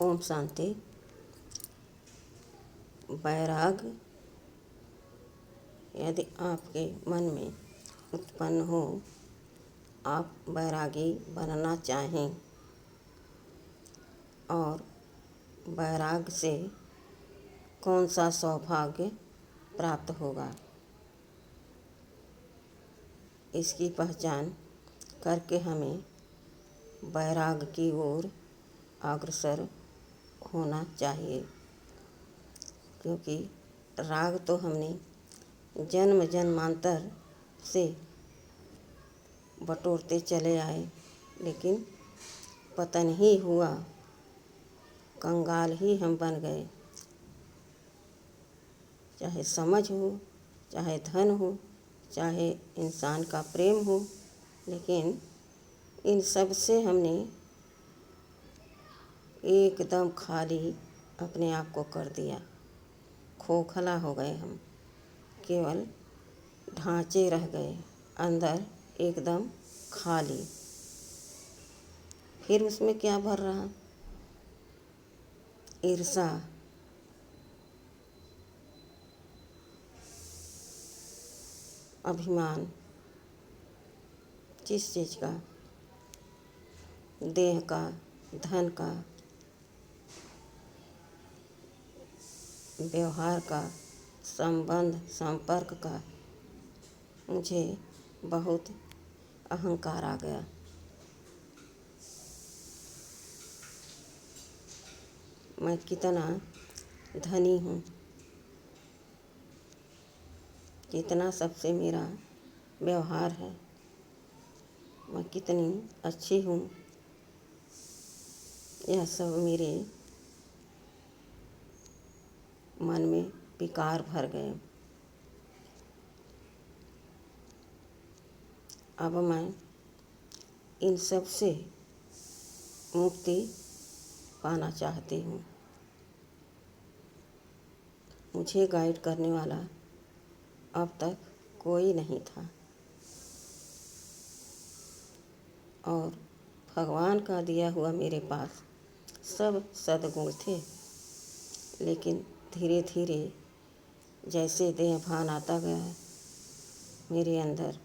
ओम शांति। वैराग्य यदि आपके मन में उत्पन्न हो, आप वैरागी बनना चाहें और वैराग्य से कौन सा सौभाग्य प्राप्त होगा, इसकी पहचान करके हमें वैराग्य की ओर अग्रसर होना चाहिए। क्योंकि राग तो हमने जन्म जन्मांतर से बटोरते चले आए, लेकिन पतन ही हुआ, कंगाल ही हम बन गए। चाहे समझ हो, चाहे धन हो, चाहे इंसान का प्रेम हो, लेकिन इन सब से हमने एकदम खाली अपने आप को कर दिया। खोखला हो गए हम, केवल ढांचे रह गए, अंदर एकदम खाली। फिर उसमें क्या भर रहा? ईर्षा, अभिमान। किस चीज़ का? देह का, धन का, व्यवहार का, संबंध संपर्क का। मुझे बहुत अहंकार आ गया। मैं कितना धनी हूँ, कितना सबसे मेरा व्यवहार है, मैं कितनी अच्छी हूँ, यह सब मेरे मन में विकार भर गए। अब मैं इन सब से मुक्ति पाना चाहती हूँ। मुझे गाइड करने वाला अब तक कोई नहीं था, और भगवान का दिया हुआ मेरे पास सब सद्गुण थे। लेकिन धीरे धीरे जैसे देह भान आता गया, मेरे अंदर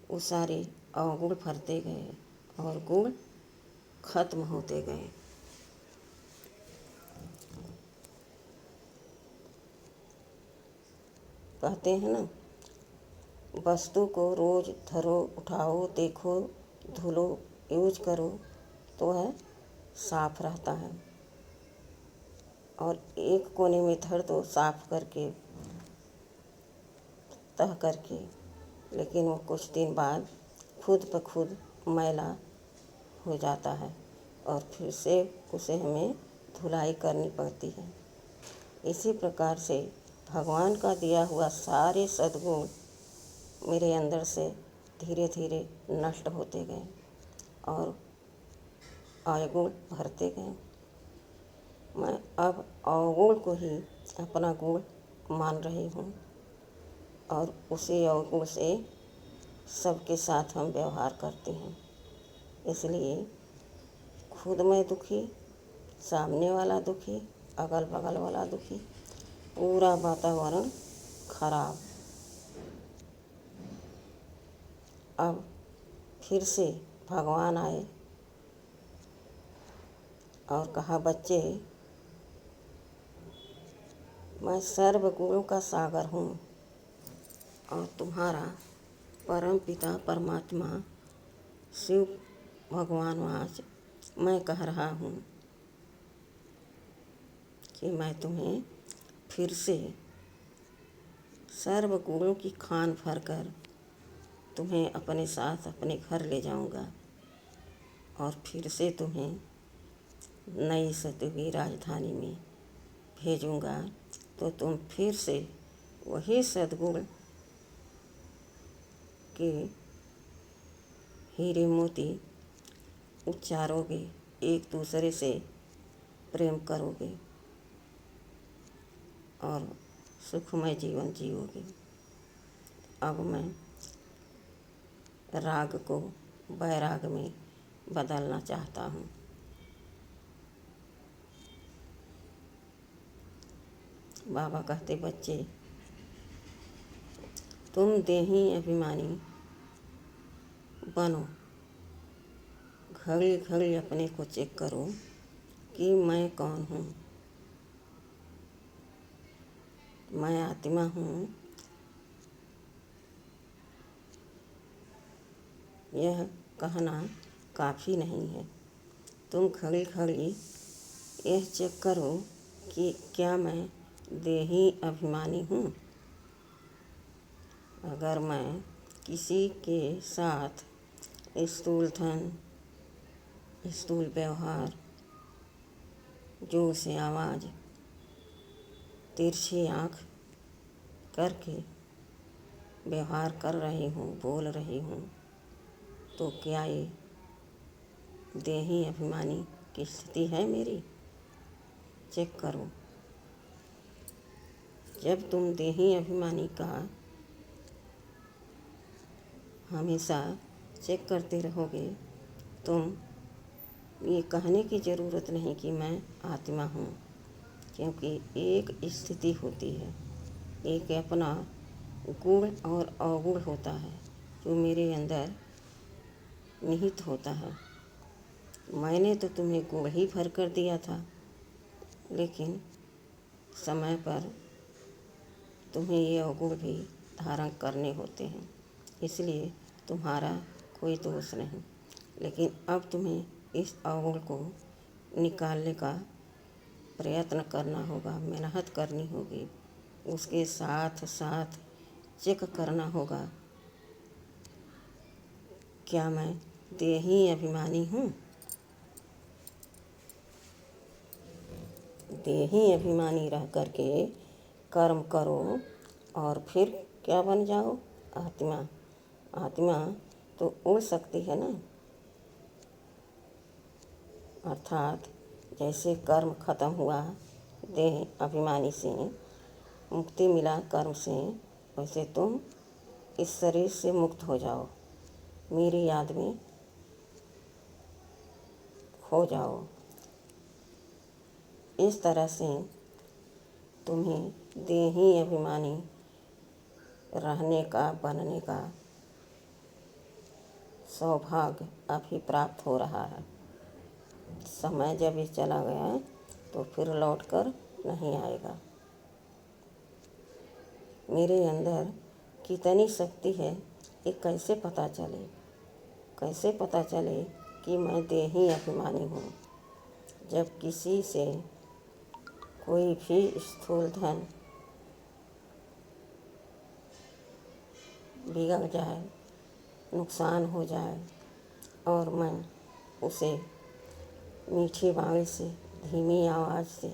वो सारे अवगुण भरते गए और गुण खत्म होते गए। कहते हैं ना, वस्तु को रोज धरो, उठाओ, देखो, धुलो, यूज करो तो वह साफ रहता है। और एक कोने में धर दो साफ करके, तह करके, लेकिन वो कुछ दिन बाद खुद ब खुद मैला हो जाता है और फिर से उसे हमें धुलाई करनी पड़ती है। इसी प्रकार से भगवान का दिया हुआ सारे सद्गुण मेरे अंदर से धीरे धीरे नष्ट होते गए और अवगुण भरते गए। मैं अब अवगुण को ही अपना गुण मान रही हूँ और उसी अवगुण से सबके साथ हम व्यवहार करते हैं। इसलिए खुद मैं दुखी, सामने वाला दुखी, अगल बगल वाला दुखी, पूरा वातावरण खराब। अब फिर से भगवान आए और कहा, बच्चे, मैं सर्वगुणों का सागर हूँ और तुम्हारा परम पिता परमात्मा शिव भगवान आज मैं कह रहा हूँ कि मैं तुम्हें फिर से सर्वगुणों की खान भर कर तुम्हें अपने साथ अपने घर ले जाऊंगा और फिर से तुम्हें नई सतयुगी राजधानी में भेजूंगा, तो तुम फिर से वही सद्गुण के हीरे मोती उच्चारोगे, एक दूसरे से प्रेम करोगे और सुखमय जीवन जियोगे। अब मैं राग को वैराग में बदलना चाहता हूँ। बाबा कहते, बच्चे तुम देही अभिमानी बनो, घड़ी घड़ी अपने को चेक करो कि मैं कौन हूँ। मैं आत्मा हूँ, यह कहना काफ़ी नहीं है। तुम घड़ी घड़ी यह चेक करो कि क्या मैं देही अभिमानी हूँ। अगर मैं किसी के साथ स्थूल धन, स्थूल व्यवहार, जोर से आवाज़, तिरछी आँख करके व्यवहार कर रही हूँ, बोल रही हूँ, तो क्या ये देही अभिमानी की स्थिति है मेरी? चेक करो। जब तुम देही अभिमानी का हमेशा चेक करते रहोगे, तुम ये कहने की ज़रूरत नहीं कि मैं आत्मा हूँ, क्योंकि एक स्थिति होती है, एक अपना गुण और अवगुण होता है जो मेरे अंदर निहित होता है। मैंने तो तुम्हें गुण ही भर कर दिया था, लेकिन समय पर तुम्हें ये अवगुण भी धारण करने होते हैं, इसलिए तुम्हारा कोई दोष नहीं। लेकिन अब तुम्हें इस अवगुण को निकालने का प्रयत्न करना होगा, मेहनत करनी होगी। उसके साथ साथ चेक करना होगा, क्या मैं देही अभिमानी हूँ? देही अभिमानी रह करके कर्म करो और फिर क्या बन जाओ? आत्मा। आत्मा तो उड़ सकती है ना। अर्थात जैसे कर्म खत्म हुआ देह अभिमानी से, मुक्ति मिला कर्म से, वैसे तुम इस शरीर से मुक्त हो जाओ, मेरी याद में खो जाओ। इस तरह से तुम्हें देही अभिमानी रहने का, बनने का सौभाग्य अभी प्राप्त हो रहा है। समय जब ये चला गया तो फिर लौट कर नहीं आएगा। मेरे अंदर कितनी शक्ति है ये कैसे पता चले? कैसे पता चले कि मैं देही अभिमानी हूँ? जब किसी से कोई भी स्थूल धन बिगड़ जाए, नुकसान हो जाए और मैं उसे मीठी बाणी से, धीमी आवाज़ से,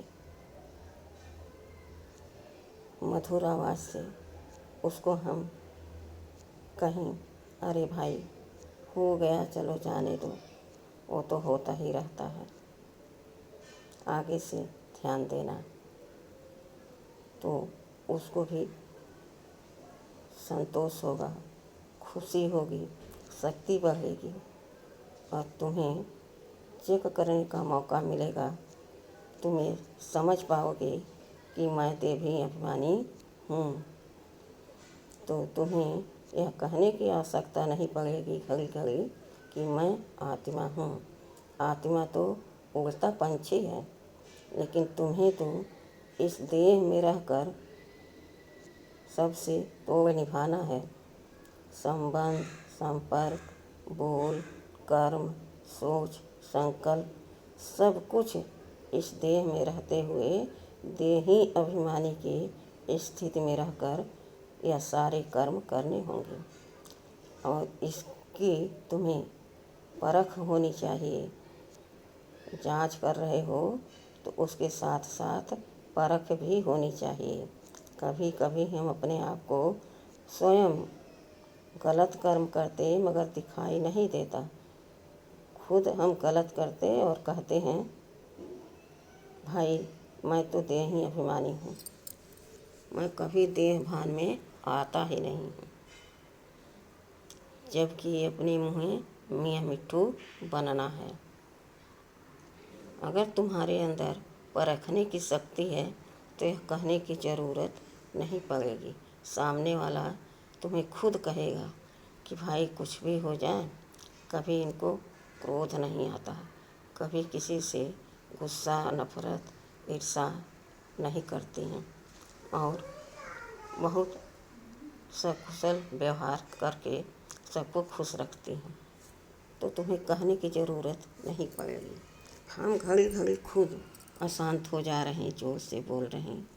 मधुर आवाज़ से उसको हम कहीं, अरे भाई हो गया, चलो जाने दो, वो तो होता ही रहता है, आगे से ध्यान देना, तो उसको भी संतोष होगा, खुशी होगी, शक्ति बढ़ेगी और तुम्हें चेक करने का मौका मिलेगा। तुम्हें समझ पाओगे कि मैं देही अभिमानी हूँ। तो तुम्हें यह कहने की आवश्यकता नहीं पड़ेगी घड़ी घड़ी कि मैं आत्मा हूँ। आत्मा तो उड़ता पंछी है, लेकिन तुम्हें तो इस देह में रहकर सबसे तोड़ निभाना है। संबंध, संपर्क, बोल, कर्म, सोच, संकल्प सब कुछ इस देह में रहते हुए देही अभिमानी की स्थिति में रहकर यह सारे कर्म करने होंगे और इसकी तुम्हें परख होनी चाहिए। जांच कर रहे हो तो उसके साथ साथ परख भी होनी चाहिए। कभी कभी हम अपने आप को स्वयं गलत कर्म करते मगर दिखाई नहीं देता। खुद हम गलत करते और कहते हैं भाई मैं तो देही अभिमानी हूँ, मैं कभी देह भान में आता ही नहीं हूँ, जबकि अपने मुँह मियाँ मिट्ठू बनना है। अगर तुम्हारे अंदर परखने की शक्ति है तो यह कहने की ज़रूरत नहीं पड़ेगी। सामने वाला तुम्हें खुद कहेगा कि भाई कुछ भी हो जाए, कभी इनको क्रोध नहीं आता, कभी किसी से गुस्सा, नफरत, ईर्ष्या नहीं करती हैं और बहुत सकुशल व्यवहार करके सबको खुश रखती हैं। तो तुम्हें कहने की ज़रूरत नहीं पड़ेगी। हम घड़ी घड़ी खुद अशांत हो जा रहे हैं, जोर से बोल रहे हैं,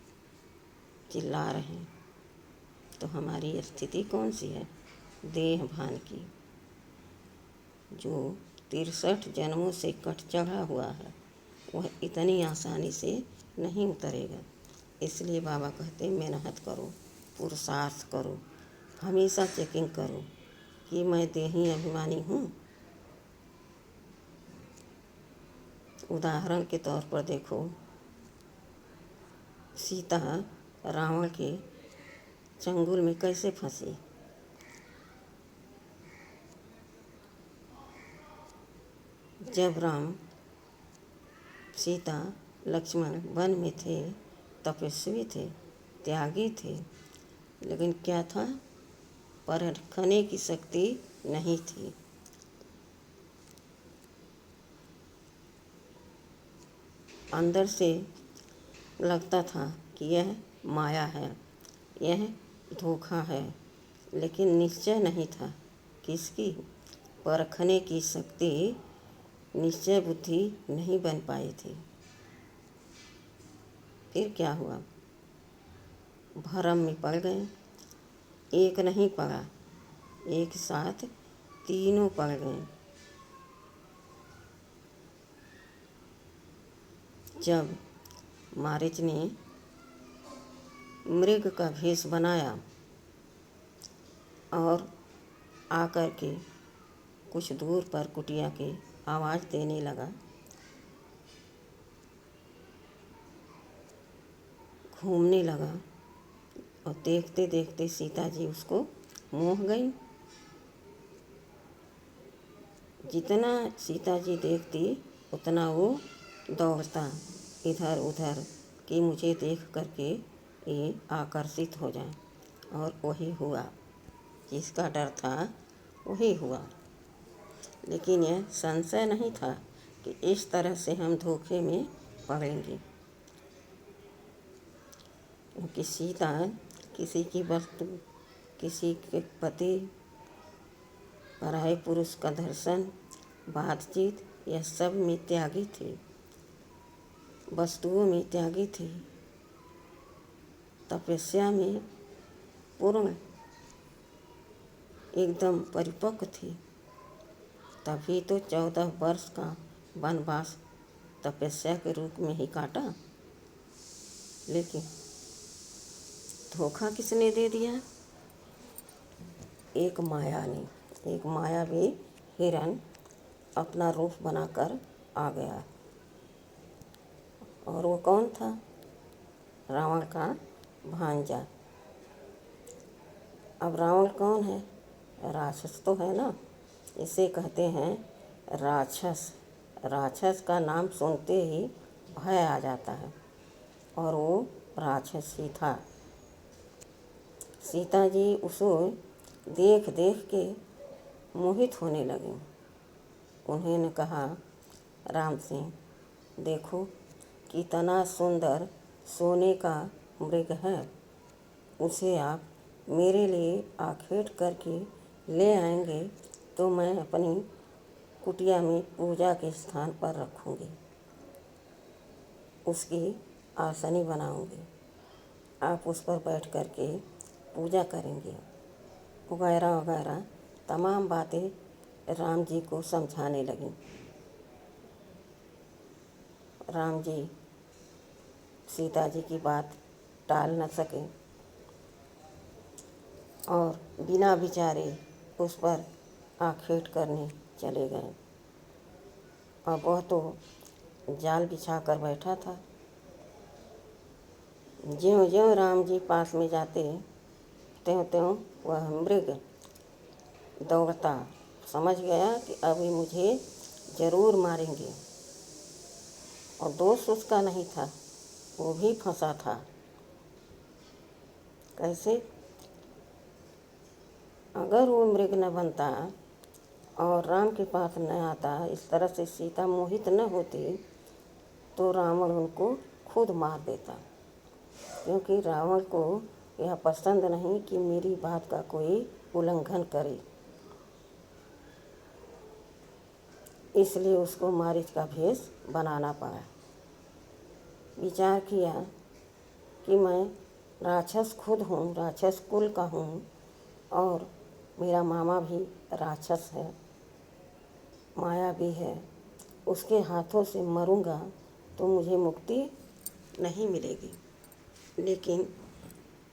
चिल्ला रहे हैं, तो हमारी स्थिति कौन सी है? देह भान की, जो 63 जन्मों से कट चढ़ा हुआ है, वह इतनी आसानी से नहीं उतरेगा। इसलिए बाबा कहते हैं मेहनत करो, पुरुषार्थ करो, हमेशा चेकिंग करो कि मैं देही अभिमानी हूँ। उदाहरण के तौर पर देखो, सीता रावण के चंगुल में कैसे फंसी। जब राम, सीता, लक्ष्मण वन में थे, तपस्वी थे, त्यागी थे, लेकिन क्या था? परखने की शक्ति नहीं थी। अंदर से लगता था कि यह माया है, यह धोखा है, लेकिन निश्चय नहीं था किसकी। परखने की शक्ति, निश्चय बुद्धि नहीं बन पाई थी। फिर क्या हुआ? भरम में पड़ गए। एक नहीं पड़ा, एक साथ तीनों पड़ गए। जब मारीच ने मृग का भेष बनाया और आकर के कुछ दूर पर कुटिया की आवाज़ देने लगा, घूमने लगा और देखते देखते सीता जी उसको मोह गई। जितना सीता जी देखती उतना वो दौड़ता इधर उधर कि मुझे देख करके ये आकर्षित हो जाए, और वही हुआ। जिसका डर था वही हुआ। लेकिन यह संशय नहीं था कि इस तरह से हम धोखे में पड़ेंगे, क्योंकि सीता किसी की वस्तु, किसी के पति, पराये पुरुष का दर्शन, बातचीत, यह सब में त्यागी थी, वस्तुओं में त्यागी थी, तपस्या में पूर्ण एकदम परिपक्व थी। तभी तो 14 वर्ष का वनवास तपस्या के रूप में ही काटा। लेकिन धोखा किसने दे दिया? एक माया ने, एक मायावी हिरण अपना रूप बनाकर आ गया। और वो कौन था? रावण का भांजा। अब रावण कौन है? राक्षस तो है ना। इसे कहते हैं राक्षस। राक्षस का नाम सुनते ही भय आ जाता है, और वो राक्षस ही था। सीता जी उसको देख देख के मोहित होने लगी। उन्होंने कहा राम से, देखो कितना सुंदर सोने का मृग है, उसे आप मेरे लिए आखेट करके ले आएंगे तो मैं अपनी कुटिया में पूजा के स्थान पर रखूँगी, उसकी आसनी बनाऊँगी, आप उस पर बैठ कर के पूजा करेंगे, वगैरह वगैरह तमाम बातें राम जी को समझाने लगी। राम जी सीता जी की बात टाल न सके और बिना विचारे उस पर आखेट करने चले गए। और वह तो जाल बिछा कर बैठा था। ज्यों ज्यों राम जी पास में जाते त्यों त्यों वह मृग दौड़ता, समझ गया कि अभी मुझे ज़रूर मारेंगे। और दोष उसका नहीं था, वो भी फंसा था। कैसे? अगर वो मृग न बनता और राम के पास न आता, इस तरह से सीता मोहित न होती, तो रावण उनको खुद मार देता, क्योंकि रावण को यह पसंद नहीं कि मेरी बात का कोई उल्लंघन करे। इसलिए उसको मारीच का भेष बनाना पड़ा। विचार किया कि मैं राक्षस खुद हूँ, राक्षस कुल का हूँ, और मेरा मामा भी राक्षस है, माया भी है। उसके हाथों से मरूंगा तो मुझे मुक्ति नहीं मिलेगी, लेकिन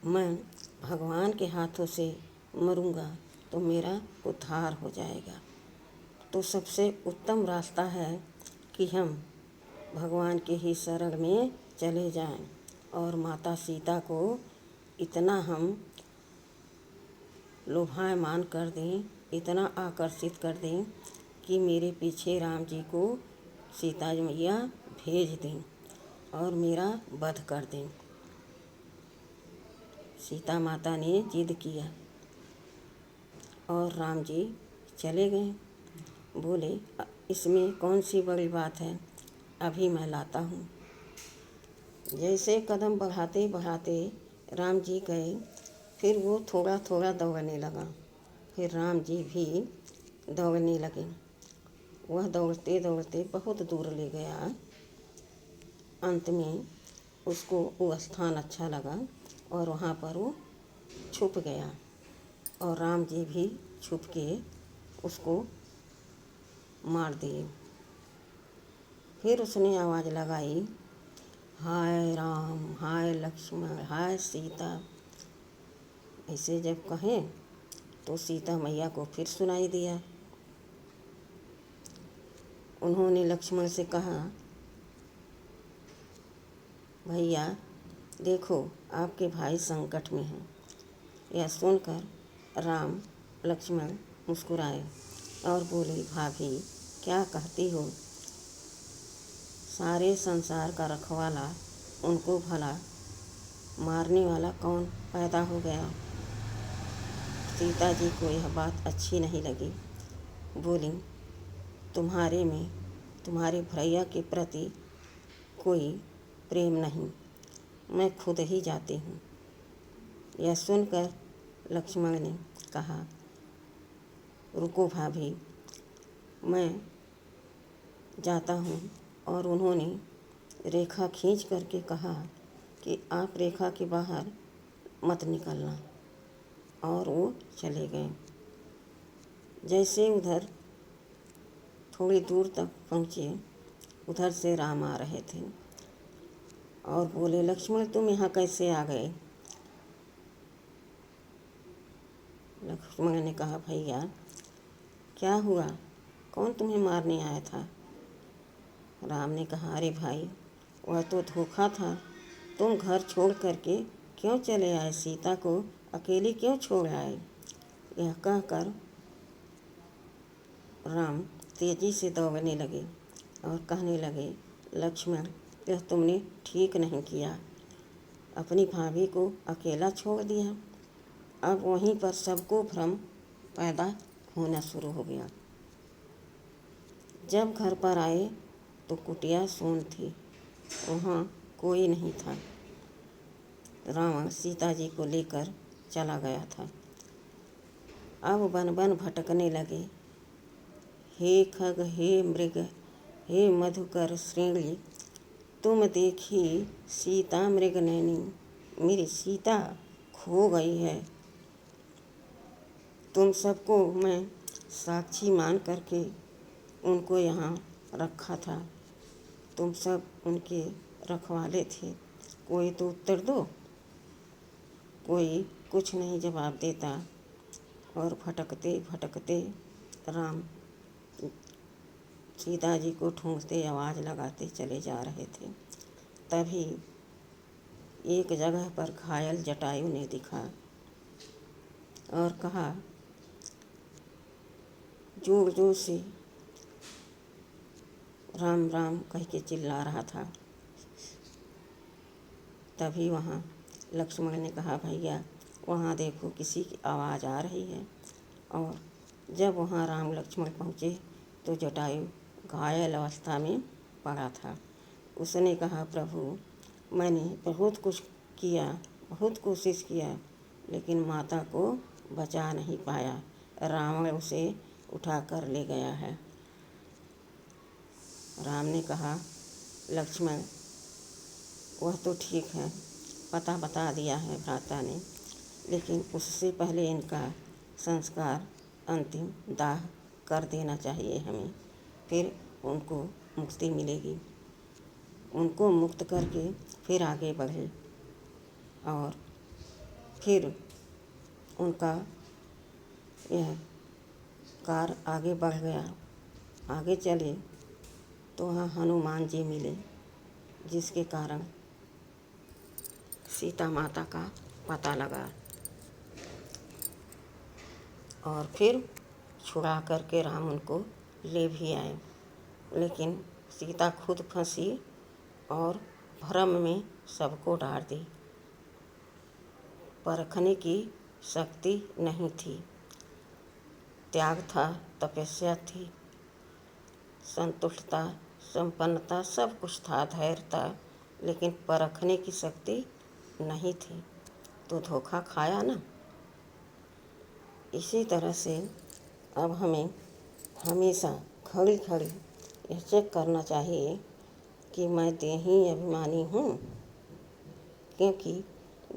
मैं भगवान के हाथों से मरूंगा तो मेरा उद्धार हो जाएगा। तो सबसे उत्तम रास्ता है कि हम भगवान के ही शरण में चले जाएं और माता सीता को इतना हम लोभायमान कर दें, इतना आकर्षित कर दें कि मेरे पीछे राम जी को सीता मैया भेज दें और मेरा वध कर दें। सीता माता ने जिद किया और राम जी चले गए। बोले, इसमें कौन सी बड़ी बात है, अभी मैं लाता हूँ। जैसे कदम बढ़ाते बढ़ाते राम जी गए, फिर वो थोड़ा थोड़ा दौड़ने लगा, फिर राम जी भी दौड़ने लगे। वह दौड़ते दौड़ते बहुत दूर ले गया। अंत में उसको वो स्थान अच्छा लगा और वहाँ पर वो छुप गया, और राम जी भी छुप के उसको मार दिए। फिर उसने आवाज़ लगाई, हाय राम, हाय लक्ष्मण, हाय सीता। ऐसे जब कहें तो सीता मैया को फिर सुनाई दिया। उन्होंने लक्ष्मण से कहा, भैया देखो, आपके भाई संकट में हैं। यह सुनकर राम लक्ष्मण मुस्कुराए और बोले, भाभी क्या कहती हो? सारे संसार का रखवाला, उनको भला मारने वाला कौन पैदा हो गया? सीता जी को यह बात अच्छी नहीं लगी। बोली, तुम्हारे में तुम्हारे भैया के प्रति कोई प्रेम नहीं, मैं खुद ही जाती हूँ। यह सुनकर लक्ष्मण ने कहा, रुको भाभी, मैं जाता हूँ। और उन्होंने रेखा खींच करके कहा कि आप रेखा के बाहर मत निकलना, और वो चले गए। जैसे उधर थोड़ी दूर तक पहुँचे, उधर से राम आ रहे थे और बोले, लक्ष्मण तुम यहाँ कैसे आ गए? लक्ष्मण ने कहा, भैया क्या हुआ, कौन तुम्हें मारने आया था? राम ने कहा, अरे भाई, वह तो धोखा था। तुम घर छोड़ करके क्यों चले आए? सीता को अकेली क्यों छोड़ आए? यह कहकर राम तेजी से दौड़ने लगे और कहने लगे, लक्ष्मण यह तुमने ठीक नहीं किया, अपनी भाभी को अकेला छोड़ दिया। अब वहीं पर सबको भ्रम पैदा होना शुरू हो गया। जब घर पर आए तो कुटिया सून थी, वहाँ कोई नहीं था। रावण सीता जी को लेकर चला गया था। अब वन वन भटकने लगे। हे खग, हे मृग, हे मधुकर श्रेणी, तुम देखी सीता मृग नैनी, मेरी सीता खो गई है। तुम सबको मैं साक्षी मान करके उनको यहाँ रखा था, तुम सब उनके रखवाले थे। कोई तो उत्तर दो। कोई कुछ नहीं जवाब देता, और भटकते भटकते राम सीता जी को ढूंढते आवाज़ लगाते चले जा रहे थे। तभी एक जगह पर घायल जटायु ने दिखा और कहा, जोर जोर से राम राम कह के चिल्ला रहा था। तभी वहाँ लक्ष्मण ने कहा, भैया वहाँ देखो किसी की आवाज़ आ रही है। और जब वहाँ राम लक्ष्मण पहुँचे तो जटायु घायल अवस्था में पड़ा था। उसने कहा, प्रभु, मैंने बहुत कुछ किया, बहुत कोशिश किया, लेकिन माता को बचा नहीं पाया। रावण उसे उठा कर ले गया है। राम ने कहा, लक्ष्मण, वह तो ठीक है, पता बता दिया है भ्राता ने, लेकिन उससे पहले इनका संस्कार अंतिम दाह कर देना चाहिए हमें, फिर उनको मुक्ति मिलेगी। उनको मुक्त करके फिर आगे बढ़े और फिर उनका यह कार्य आगे बढ़ गया। आगे चले तो वहाँ हनुमान जी मिले, जिसके कारण सीता माता का पता लगा और फिर छुड़ा करके राम उनको ले भी आए। लेकिन सीता खुद फंसी और भ्रम में सबको डाल दी। परखने की शक्ति नहीं थी, त्याग था, तपस्या थी, संतुष्टता, संपन्नता, सब कुछ था, धैर्य था, लेकिन परखने की शक्ति नहीं थी, तो धोखा खाया ना। इसी तरह से अब हमें हमेशा खड़ी खड़ी यह चेक करना चाहिए कि मैं देही अभिमानी हूँ, क्योंकि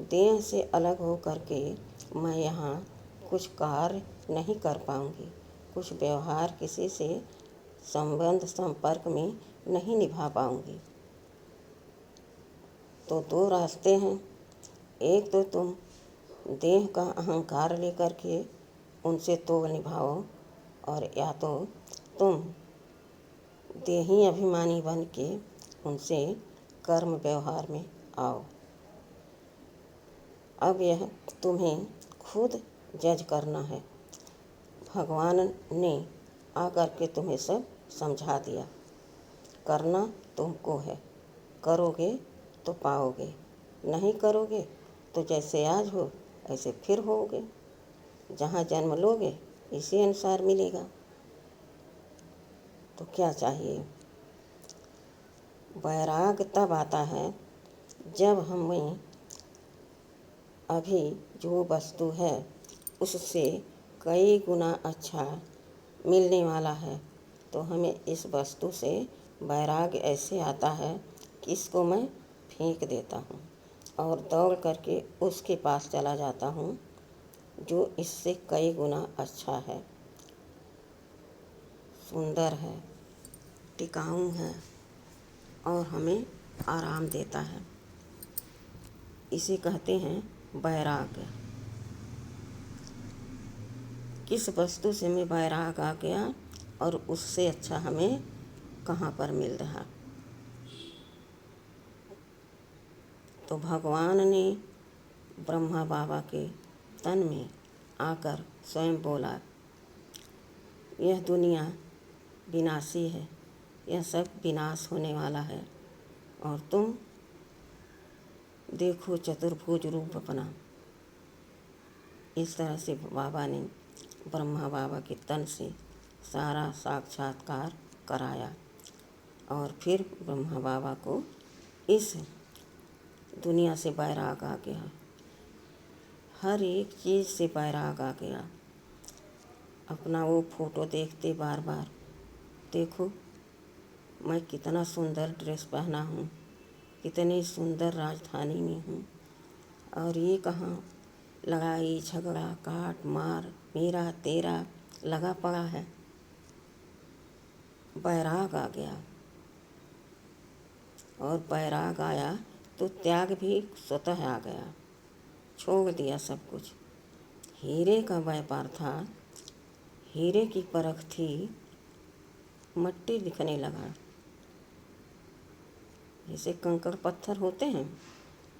देह से अलग हो करके मैं यहाँ कुछ कार्य नहीं कर पाऊँगी, कुछ व्यवहार किसी से संबंध संपर्क में नहीं निभा पाऊँगी। तो दो रास्ते हैं, एक तो तुम देह का अहंकार लेकर के उनसे तोड़ निभाओ, और या तो तुम देही अभिमानी बन के उनसे कर्म व्यवहार में आओ। अब यह तुम्हें खुद जज करना है। भगवान ने आकर के तुम्हें सब समझा दिया। करना तुमको है, करोगे तो पाओगे, नहीं करोगे तो जैसे आज हो ऐसे फिर होगे। जहाँ जन्म लोगे इसी अनुसार मिलेगा। तो क्या चाहिए? वैराग तब आता है जब हमें अभी जो वस्तु है उससे कई गुना अच्छा मिलने वाला है, तो हमें इस वस्तु से वैराग ऐसे आता है कि इसको मैं फेंक देता हूँ और दौड़ करके उसके पास चला जाता हूँ जो इससे कई गुना अच्छा है, सुंदर है, टिकाऊ है और हमें आराम देता है। इसे कहते हैं वैराग्य। किस वस्तु से हमें वैराग आ गया और उससे अच्छा हमें कहाँ पर मिल रहा। तो भगवान ने ब्रह्मा बाबा के तन में आकर स्वयं बोला, यह दुनिया विनाशी है, यह सब विनाश होने वाला है, और तुम देखो चतुर्भुज रूप अपना। इस तरह से बाबा ने ब्रह्मा बाबा के तन से सारा साक्षात्कार कराया और फिर ब्रह्मा बाबा को इस दुनिया से वैराग आ गया, हर एक चीज़ से वैराग आ गया। अपना वो फोटो देखते बार बार, देखो मैं कितना सुंदर ड्रेस पहना हूँ, कितनी सुंदर राजधानी में हूँ, और ये कहाँ लड़ाई झगड़ा काट मार मेरा तेरा लगा पड़ा है। वैराग आ गया, और वैराग आया तो त्याग भी स्वतः आ गया, छोड़ दिया सब कुछ। हीरे का व्यापार था, हीरे की परख थी, मट्टी दिखने लगा। जैसे कंकड़ पत्थर होते हैं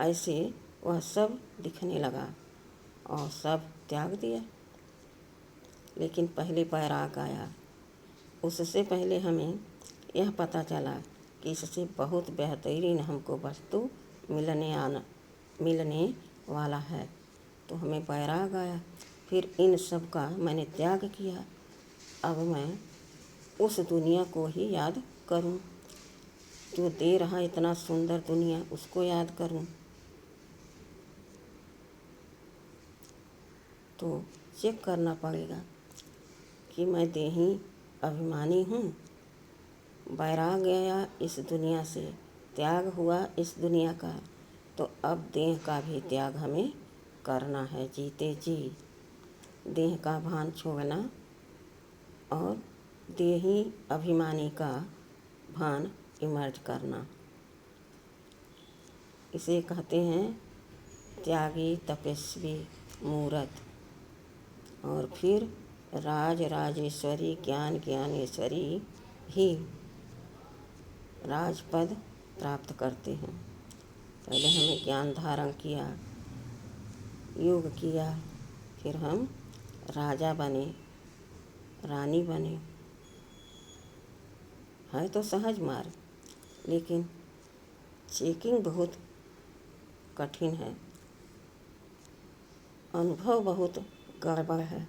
ऐसे वह सब दिखने लगा और सब त्याग दिया। लेकिन पहले वैराग आया, उससे पहले हमें यह पता चला कि इससे बहुत बेहतरीन हमको वस्तु मिलने वाला है, तो हमें वैराग आया। फिर इन सब का मैंने त्याग किया। अब मैं उस दुनिया को ही याद करूं, जो दे रहा इतना सुंदर दुनिया, उसको याद करूं। तो चेक करना पड़ेगा कि मैं देही अभिमानी हूँ। वैराग गया इस दुनिया से, त्याग हुआ इस दुनिया का, तो अब देह का भी त्याग हमें करना है जीते जी। देह का भान छोड़ना और देही अभिमानी का भान इमर्ज करना, इसे कहते हैं त्यागी तपस्वी मूरत। और फिर राज राजेश्वरी ज्ञान ज्ञानेश्वरी भी राजपद प्राप्त करते हैं। पहले हमें ज्ञान धारण किया, योग किया, फिर हम राजा बने, रानी बने। है तो सहज मार्ग, लेकिन चेकिंग बहुत कठिन है, अनुभव बहुत गड़बड़ है।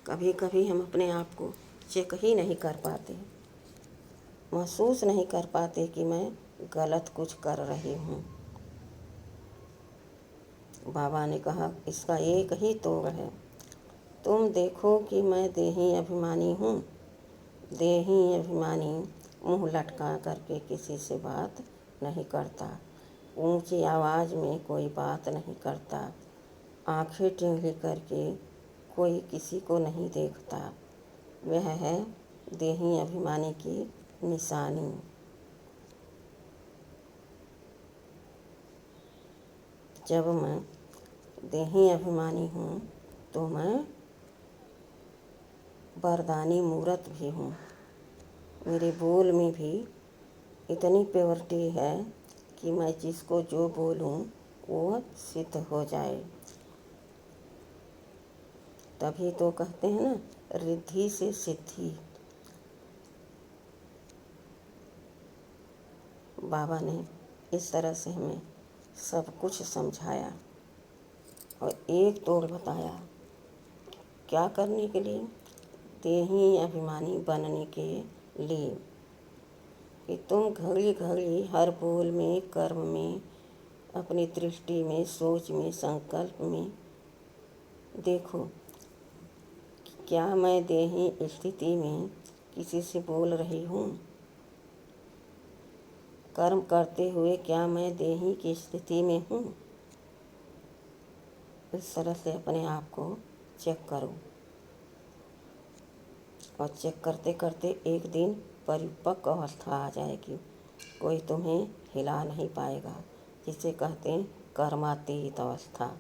कभी कभी हम अपने आप को चेक ही नहीं कर पाते, महसूस नहीं कर पाते कि मैं गलत कुछ कर रही हूँ। बाबा ने कहा इसका एक ही तोड़ है, तुम देखो कि मैं देही अभिमानी हूँ। देही अभिमानी मुंह लटका करके किसी से बात नहीं करता, ऊंची आवाज़ में कोई बात नहीं करता, आंखें टेढ़ी करके कोई किसी को नहीं देखता। वह है देही अभिमानी की निशानी। जब मैं देही अभिमानी हूँ तो मैं वरदानी मूरत भी हूँ। मेरे बोल में भी इतनी प्योरिटी है कि मैं जिसको जो बोलूँ वो सिद्ध हो जाए। तभी तो कहते हैं ना, रिद्धि से सिद्धि। बाबा ने इस तरह से हमें सब कुछ समझाया और एक तोड़ बताया क्या करने के लिए, देही अभिमानी बनने के लिए, कि तुम घड़ी घड़ी हर बोल में, कर्म में, अपनी दृष्टि में, सोच में, संकल्प में देखो कि क्या मैं देही स्थिति में किसी से बोल रही हूँ। कर्म करते हुए क्या मैं देही की स्थिति में हूँ। इस तरह से अपने आप को चेक करो, और चेक करते करते एक दिन परिपक्व अवस्था आ जाएगी, कोई तुम्हें हिला नहीं पाएगा, जिसे कहते हैं कर्मातीत अवस्था।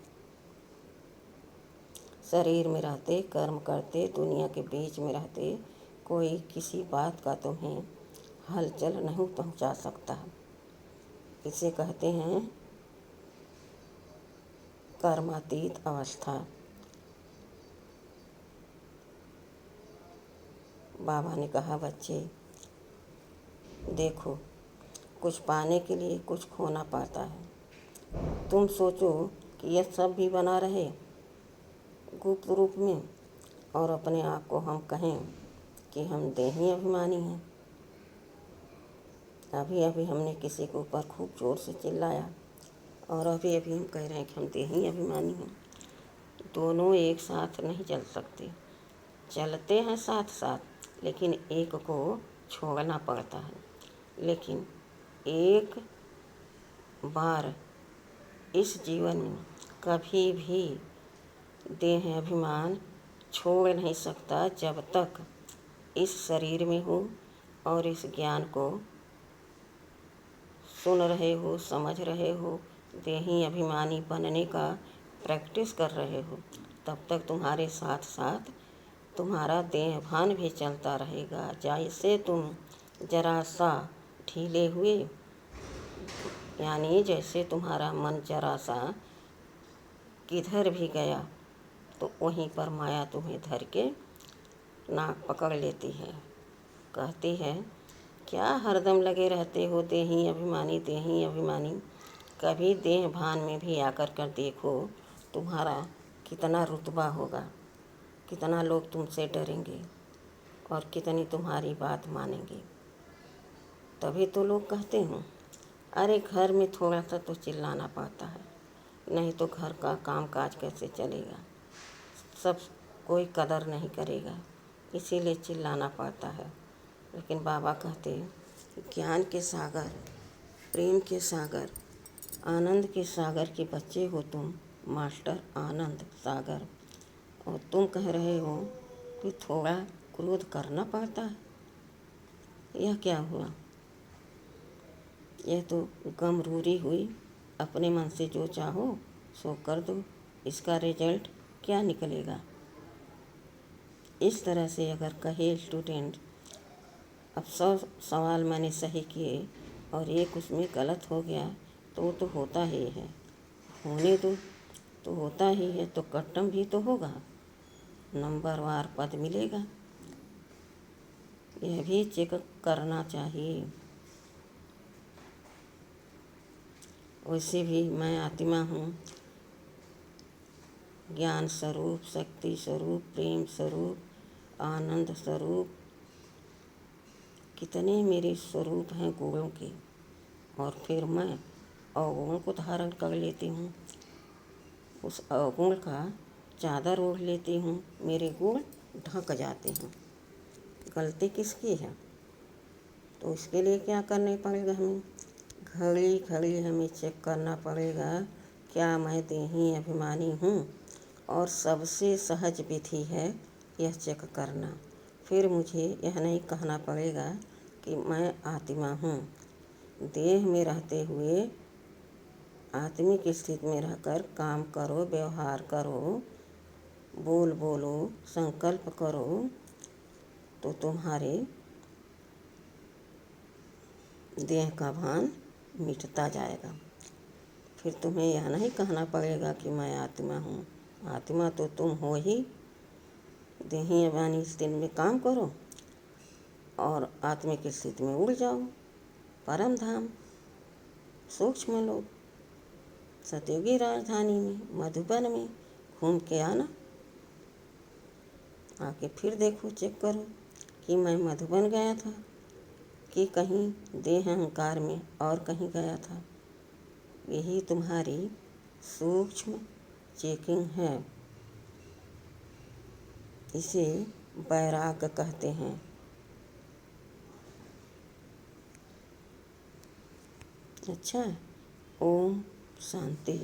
शरीर में रहते, कर्म करते, दुनिया के बीच में रहते, कोई किसी बात का तुम्हें हलचल नहीं पहुंचा सकता। इसे कहते हैं कर्मातीत अवस्था। बाबा ने कहा बच्चे देखो, कुछ पाने के लिए कुछ खोना पड़ता है। तुम सोचो कि यह सब भी बना रहे गुप्त रूप में, और अपने आप को हम कहें कि हम देही अभिमानी हैं। अभी अभी हमने किसी के ऊपर खूब जोर से चिल्लाया और अभी अभी हम कह रहे हैं कि हम देही अभिमानी हैं। दोनों एक साथ नहीं चल सकते, चलते हैं साथ साथ, लेकिन एक को छोड़ना पड़ता है। लेकिन एक बार इस जीवन में कभी भी देह अभिमान छोड़ नहीं सकता जब तक इस शरीर में हो और इस ज्ञान को सुन रहे हो, समझ रहे हो, देही अभिमानी बनने का प्रैक्टिस कर रहे हो। तब तक तुम्हारे साथ साथ तुम्हारा देह भान भी चलता रहेगा। जैसे तुम जरा सा ढीले हुए, यानी जैसे तुम्हारा मन जरा सा किधर भी गया तो वहीं पर माया तुम्हें धर के नाक पकड़ लेती है, कहती है क्या हरदम लगे रहते हो देही अभिमानी, देही अभिमानी। कभी देह भान में भी आकर कर देखो, तुम्हारा कितना रुतबा होगा, कितना लोग तुमसे डरेंगे और कितनी तुम्हारी बात मानेंगे। तभी तो लोग कहते हैं, अरे घर में थोड़ा सा तो चिल्लाना पड़ता है, नहीं तो घर का काम काज कैसे चलेगा। सब कोई कदर नहीं करेगा, इसीलिए चिल्लाना पड़ता है। लेकिन बाबा कहते ज्ञान के सागर, प्रेम के सागर, आनंद के सागर के बच्चे हो तुम, मास्टर आनंद सागर। और तुम कह रहे हो कि थोड़ा क्रोध करना पड़ता है। यह क्या हुआ? यह तो गमरूरी हुई। अपने मन से जो चाहो सो कर दो, इसका रिजल्ट क्या निकलेगा। इस तरह से अगर कहे स्टूडेंट, अब 100 सवाल मैंने सही किए और एक उसमें गलत हो गया तो वो तो होता ही है, होने दो, तो होता ही है, तो कट्टम भी तो होगा, नंबरवार पद मिलेगा। यह भी चेक करना चाहिए। वैसे भी मैं आत्मा हूँ, ज्ञान स्वरूप, शक्ति स्वरूप, प्रेम स्वरूप, आनंद स्वरूप, कितने मेरे स्वरूप हैं गुणों के। और फिर मैं अवगुण को धारण कर लेती हूँ, उस अवगुण का चादर ओढ़ लेती हूँ, मेरे गुण ढक जाते हैं। गलती किसकी है? तो इसके लिए क्या करना पड़ेगा हमें? घड़ी घड़ी हमें चेक करना पड़ेगा, क्या मैं देही अभिमानी हूँ? और सबसे सहज विधि है यह चेक करना। फिर मुझे यह नहीं कहना पड़ेगा कि मैं आत्मा हूँ। देह में रहते हुए आत्मिक स्थिति में रहकर काम करो, व्यवहार करो, बोलो, संकल्प करो, तो तुम्हारे देह का भान मिटता जाएगा। फिर तुम्हें यह नहीं कहना पड़ेगा कि मैं आत्मा हूँ। आत्मा तो तुम हो ही। देही अभिमानी स्थिति में काम करो और आत्मिक स्थिति में उड़ जाओ, परम धाम, सूक्ष्म लोक, सतयुगी राजधानी में, मधुबन में घूम के आना। आके फिर देखो, चेक करो कि मैं मधुबन गया था कि कहीं देह अहंकार में और कहीं गया था। यही तुम्हारी सूक्ष्म चेकिंग है। इसे वैराग्य कहते हैं। अच्छा, ओम शांति।